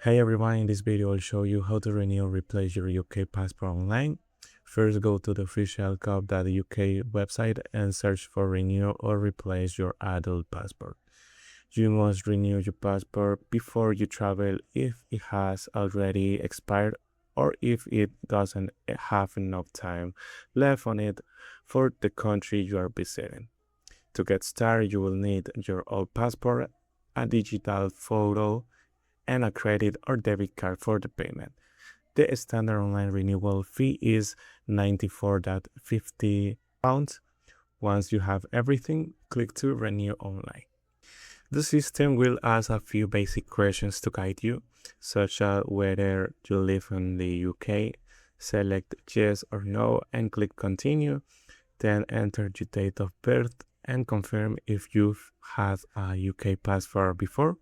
Hey everyone, in this video I'll show you how to renew or replace your UK passport online. First, go to the official gov.uk website and search for renew or replace your adult passport. You must renew your passport before you travel if it has already expired or if it doesn't have enough time left on it for the country you are visiting. To get started, you will need your old passport, a digital photo, and a credit or debit card for the payment. The standard online renewal fee is £94.50. Once you have everything, click to renew online. The system will ask a few basic questions to guide you, such as whether you live in the UK. Select yes or no and click continue. Then enter your date of birth and confirm if you've had a UK passport before.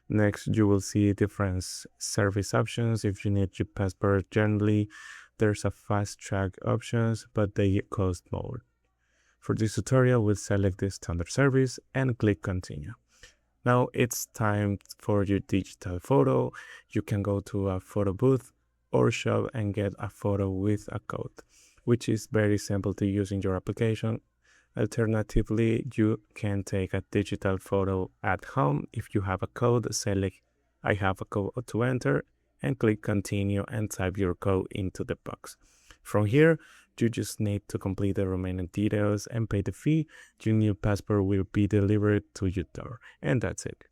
Next, you will see different service options. If you need your passport urgently, there's a fast track options, but they cost more. For this tutorial, we'll select the standard service and click continue. Now it's time for your digital photo. You can go to a photo booth or shop and get a photo with a code, which is very simple to use in your application. Alternatively, you can take a digital photo at home. If you have a code, select I have a code to enter and click continue and type your code into the box. From here, you just need to complete the remaining details and pay the fee. Your new passport will be delivered to your door. And that's it.